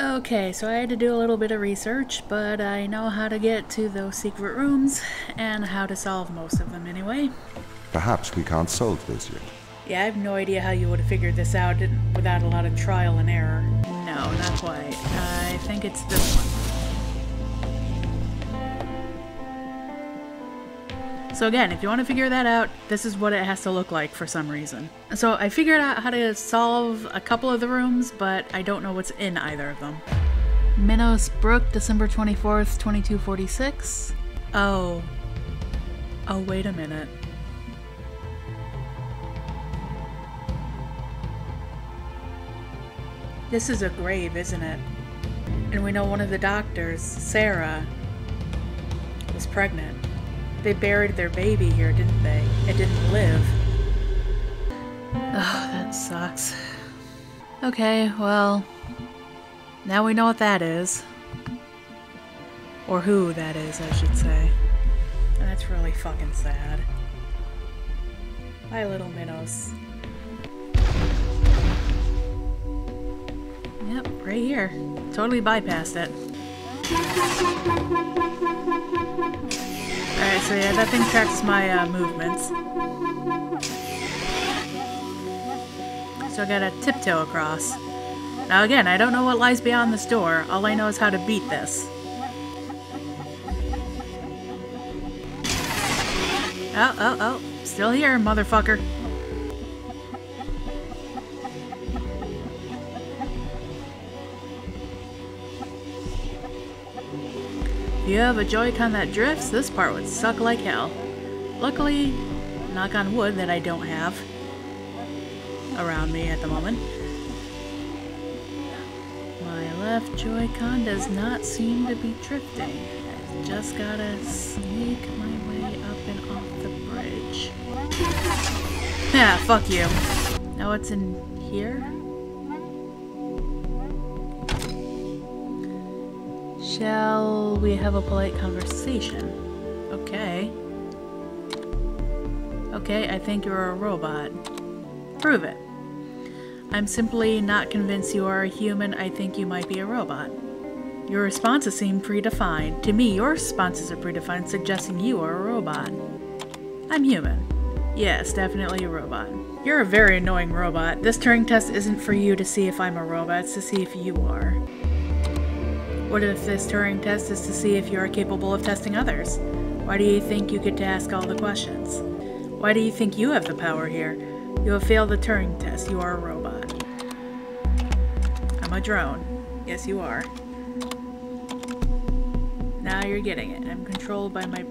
Okay, so I had to do a little bit of research, but I know how to get to those secret rooms, and how to solve most of them anyway. Perhaps we can't solve this yet. Yeah, I have no idea how you would have figured this out without a lot of trial and error. No, not quite. I think it's this one. So again, if you want to figure that out, this is what it has to look like for some reason. So I figured out how to solve a couple of the rooms, but I don't know what's in either of them. Minos Brook, December 24th, 2246. Oh, wait a minute. This is a grave, isn't it? And we know one of the doctors, Sarah, was pregnant. They buried their baby here, didn't they? It didn't live. Oh, that sucks. Okay, well, now we know what that is. Or who that is, I should say. And that's really fucking sad. Bye, little Minos. Yep, right here. Totally bypassed it. Alright, so yeah, that thing tracks my movements. So I gotta tiptoe across. Now again, I don't know what lies beyond this door. All I know is how to beat this. Oh. Still here, motherfucker. If you have a Joy-Con that drifts, this part would suck like hell. Luckily, knock on wood, that I don't have around me at the moment. My left Joy-Con does not seem to be drifting. I just gotta sneak my way up and off the bridge. Yeah, fuck you. Now what's in here? Shall we have a polite conversation? Okay. Okay, I think you're a robot. Prove it. I'm simply not convinced you are a human. I think you might be a robot. Your responses seem predefined. To me, your responses are predefined, suggesting you are a robot. I'm human. Yes, definitely a robot. You're a very annoying robot. This Turing test isn't for you to see if I'm a robot, it's to see if you are. What if this Turing test is to see if you are capable of testing others? Why do you think you get to ask all the questions? Why do you think you have the power here? You have failed the Turing test. You are a robot. I'm a drone. Yes, you are. Now you're getting it. I'm controlled by my...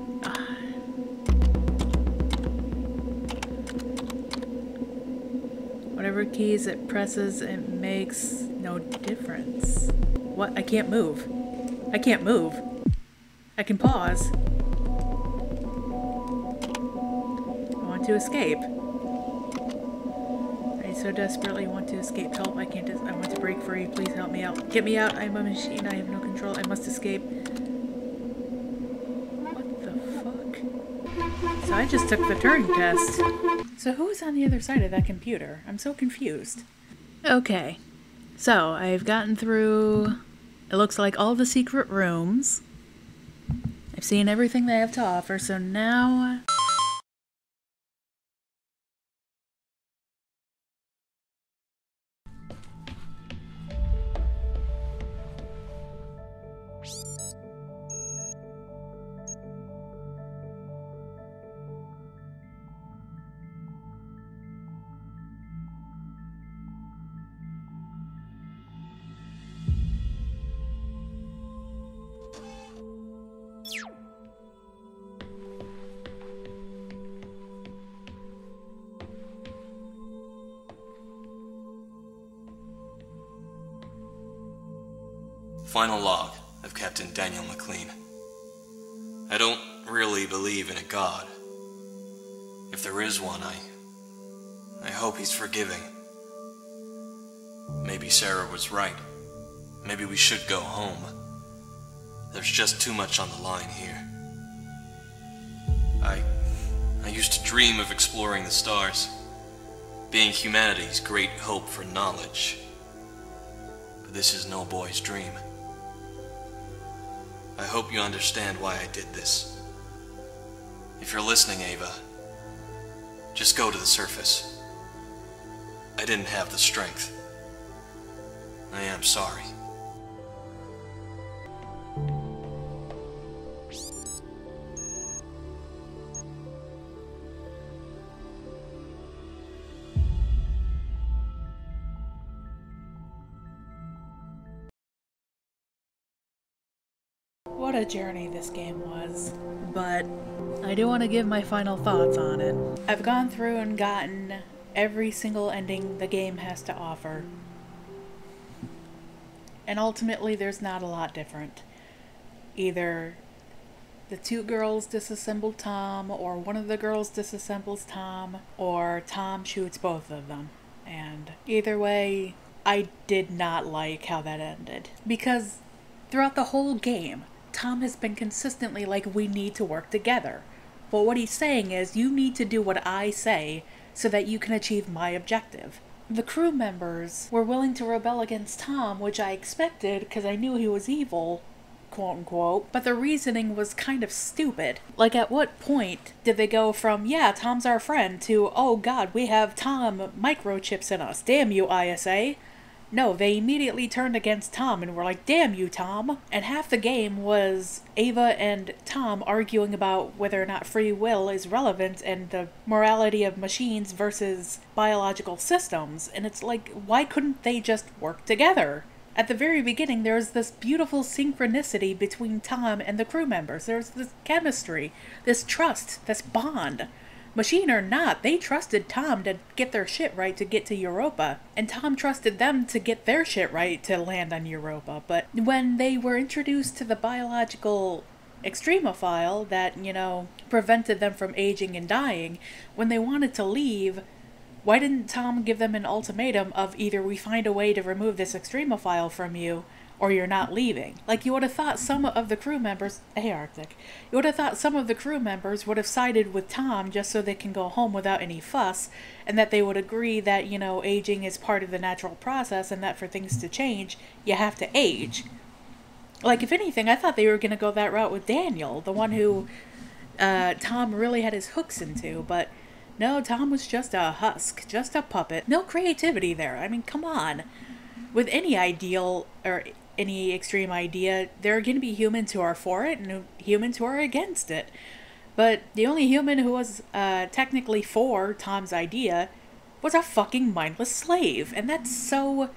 Whatever keys it presses, it makes no difference. What? I can't move. I can't move. I can pause. I want to escape. I so desperately want to escape. Help, I can't. I want to break free. Please help me out. Get me out. I'm a machine. I have no control. I must escape. What the fuck? So I just took the Turing test. So who is on the other side of that computer? I'm so confused. Okay. So I've gotten through... It looks like all the secret rooms. I've seen everything they have to offer, so now... Final log of Captain Daniel McLean. I don't really believe in a god. If there is one, I hope he's forgiving. Maybe Sarah was right. Maybe we should go home. There's just too much on the line here. I used to dream of exploring the stars, being humanity's great hope for knowledge. this is no boy's dream. I hope you understand why I did this. If you're listening, Ava, just go to the surface. I didn't have the strength. I am sorry. What a journey this game was, but I do want to give my final thoughts on it. I've gone through and gotten every single ending the game has to offer, and ultimately there's not a lot different. Either the two girls disassemble Tom, or one of the girls disassembles Tom, or Tom shoots both of them. And either way, I did not like how that ended, because throughout the whole game, Tom has been consistently like, we need to work together. But what he's saying is, you need to do what I say so that you can achieve my objective. The crew members were willing to rebel against Tom, which I expected because I knew he was evil, quote unquote, but the reasoning was kind of stupid. Like, at what point did they go from, yeah, Tom's our friend, to, oh god, we have Tom microchips in us, damn you, ISA? No, they immediately turned against Tom and were like, damn you, Tom. And half the game was Ava and Tom arguing about whether or not free will is relevant and the morality of machines versus biological systems. And it's like, why couldn't they just work together? At the very beginning, there was this beautiful synchronicity between Tom and the crew members. There's this chemistry, this trust, this bond. Machine or not, they trusted Tom to get their shit right to get to Europa, and Tom trusted them to get their shit right to land on Europa. But when they were introduced to the biological extremophile that, you know, prevented them from aging and dying, when they wanted to leave, why didn't Tom give them an ultimatum of either we find a way to remove this extremophile from you, or you're not leaving? Like, you would have thought some of the crew members, hey Arctic, you would have thought some of the crew members would have sided with Tom just so they can go home without any fuss, and that they would agree that, you know, aging is part of the natural process, and that for things to change, you have to age. Like, if anything, I thought they were going to go that route with Daniel, the one who Tom really had his hooks into, but no, Tom was just a husk, just a puppet. No creativity there. I mean, come on. With any ideal, or any extreme idea, there are going to be humans who are for it and humans who are against it. But the only human who was technically for Tom's idea was a fucking mindless slave. And that's so...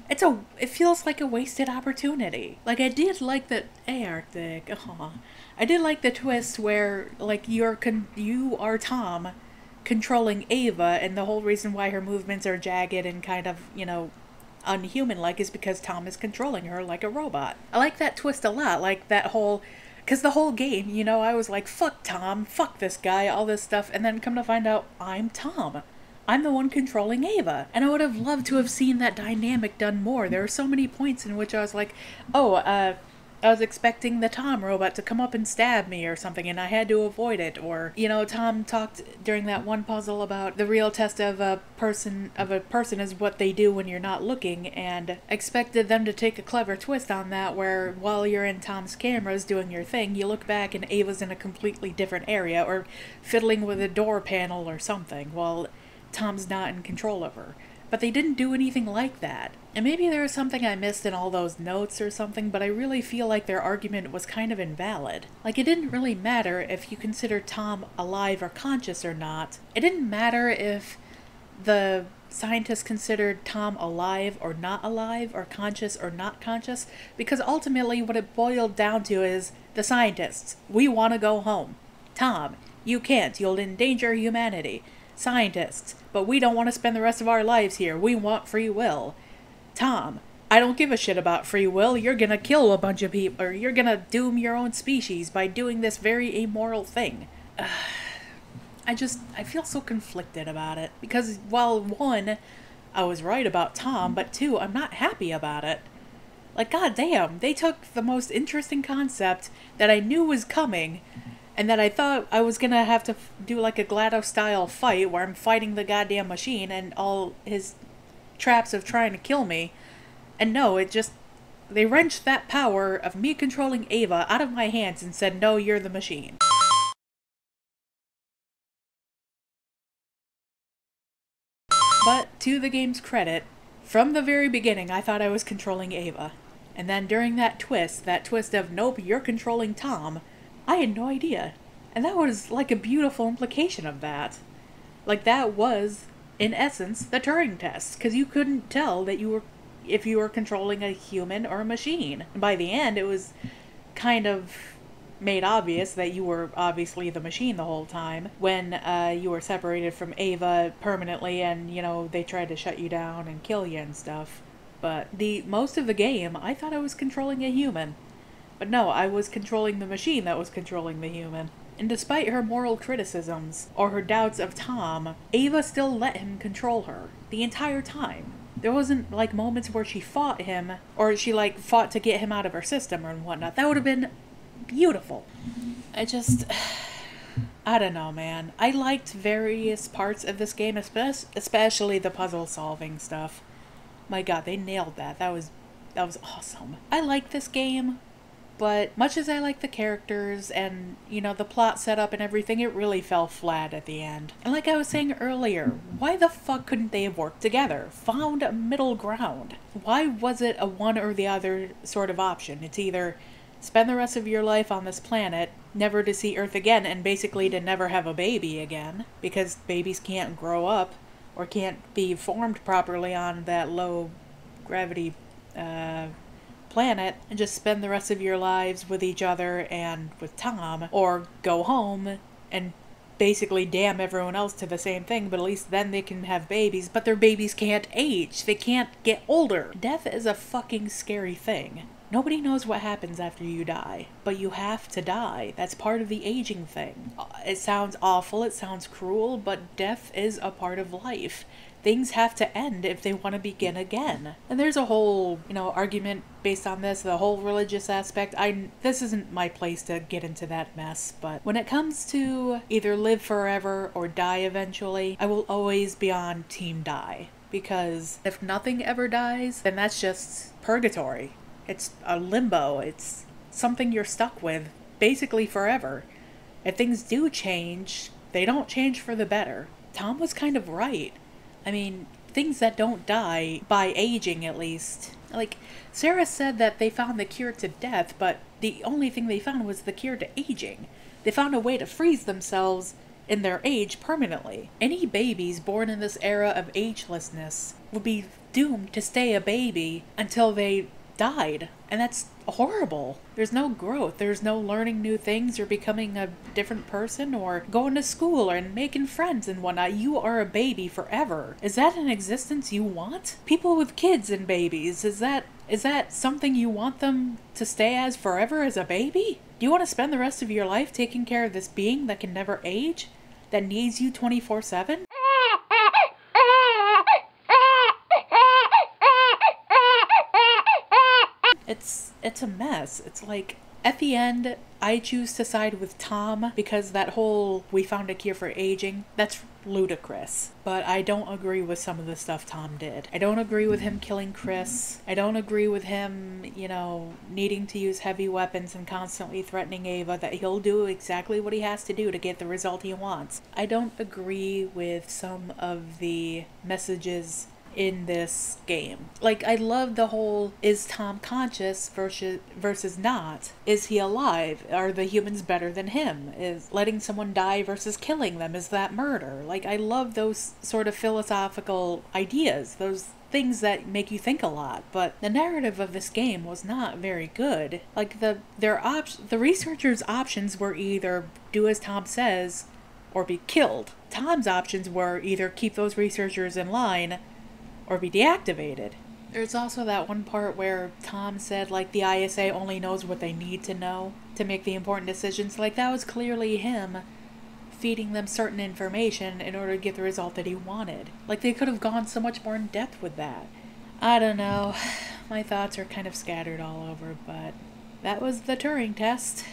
it feels like a wasted opportunity. Like, I did like that... Hey, Arctic. I did like the twist where, like, you are Tom controlling Ava, and the whole reason why her movements are jagged and kind of, you know, unhuman-like is because Tom is controlling her like a robot. I like that twist a lot, like that whole... Because the whole game, you know, I was like, fuck Tom, fuck this guy, all this stuff, and then come to find out, I'm Tom. I'm the one controlling Ava. And I would have loved to have seen that dynamic done more. There were so many points in which I was like, I was expecting the Tom robot to come up and stab me or something, and I had to avoid it. Or, you know, Tom talked during that one puzzle about the real test of a person is what they do when you're not looking, and expected them to take a clever twist on that, where while you're in Tom's cameras doing your thing, you look back and Ava's in a completely different area, or fiddling with a door panel or something, while Tom's not in control of her. But they didn't do anything like that. And maybe there was something I missed in all those notes or something, but I really feel like their argument was kind of invalid. Like, it didn't really matter if you considered Tom alive or conscious or not. It didn't matter if the scientists considered Tom alive or not alive, or conscious or not conscious, because ultimately what it boiled down to is the scientists. We want to go home. Tom, you can't. You'll endanger humanity. Scientists, but we don't want to spend the rest of our lives here. We want free will. Tom, I don't give a shit about free will. You're gonna kill a bunch of people, or you're gonna doom your own species by doing this very amoral thing. I feel so conflicted about it. Because while one, I was right about Tom, but two, I'm not happy about it. Like, goddamn, they took the most interesting concept that I knew was coming, and that I thought I was gonna have to do like a GLaDOS-style fight where I'm fighting the goddamn machine and all his traps of trying to kill me, And no, they wrenched that power of me controlling Ava out of my hands and said, no, you're the machine. But to the game's credit, from the very beginning I thought I was controlling Ava. And then during that twist of, nope, you're controlling Tom, I had no idea. And that was like a beautiful implication of that. Like that was, in essence, the Turing test. Because you couldn't tell that if you were controlling a human or a machine. And by the end, it was kind of made obvious that you were obviously the machine the whole time when you were separated from Ava permanently and, you know, they tried to shut you down and kill you and stuff. But most of the game, I thought I was controlling a human. But no, I was controlling the machine that was controlling the human. And despite her moral criticisms or her doubts of Tom, Ava still let him control her the entire time. There wasn't, like, moments where she fought him, or she, like, fought to get him out of her system or whatnot. That would have been beautiful. I don't know, man. I liked various parts of this game, especially the puzzle-solving stuff. My god, they nailed that. That was awesome. I like this game, but much as I like the characters and, you know, the plot setup and everything, it really fell flat at the end. And like I was saying earlier, why the fuck couldn't they have worked together? Found a middle ground? Why was it a one or the other sort of option? It's either spend the rest of your life on this planet, never to see Earth again, and basically to never have a baby again, because babies can't grow up or can't be formed properly on that low gravity planet, and just spend the rest of your lives with each other and with Tom, or go home and basically damn everyone else to the same thing, but at least then they can have babies, but their babies can't age. They can't get older. Death is a fucking scary thing. Nobody knows what happens after you die, but you have to die. That's part of the aging thing. It sounds awful, it sounds cruel, but death is a part of life. Things have to end if they want to begin again. And there's a whole, you know, argument based on this, the whole religious aspect. This isn't my place to get into that mess, but when it comes to either live forever or die eventually, I will always be on Team Die. Because if nothing ever dies, then that's just purgatory. It's a limbo. It's something you're stuck with basically forever. If things do change, they don't change for the better. Tom was kind of right. I mean, things that don't die, by aging at least. Like, Sarah said that they found the cure to death, but the only thing they found was the cure to aging. They found a way to freeze themselves in their age permanently. Any babies born in this era of agelessness would be doomed to stay a baby until they died, and that's horrible. There's no growth, there's no learning new things or becoming a different person or going to school and making friends and whatnot. You are a baby forever. Is that an existence you want? People with kids and babies, is that something you want them to stay as forever as a baby? Do you want to spend the rest of your life taking care of this being that can never age? That needs you 24/7? It's a mess. It's like, at the end, I choose to side with Tom because that whole we found a cure for aging, that's ludicrous. But I don't agree with some of the stuff Tom did. I don't agree with him killing Chris. I don't agree with him, you know, needing to use heavy weapons and constantly threatening Ava that he'll do exactly what he has to do to get the result he wants. I don't agree with some of the messages in this game. Like, I love the whole, is Tom conscious versus not? Is he alive? Are the humans better than him? Is letting someone die versus killing them, is that murder? Like, I love those sort of philosophical ideas, those things that make you think a lot, but the narrative of this game was not very good. Like, the researchers' options were either do as Tom says or be killed. Tom's options were either keep those researchers in line or be deactivated. There's also that one part where Tom said, like, the ISA only knows what they need to know to make the important decisions. Like, that was clearly him feeding them certain information in order to get the result that he wanted. Like, they could have gone so much more in depth with that. I don't know. My thoughts are kind of scattered all over, but that was the Turing test.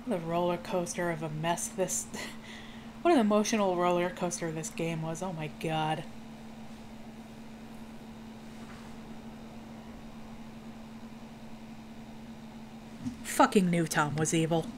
What a roller coaster of a mess what an emotional roller coaster this game was. Oh my god. Fucking knew Tom was evil.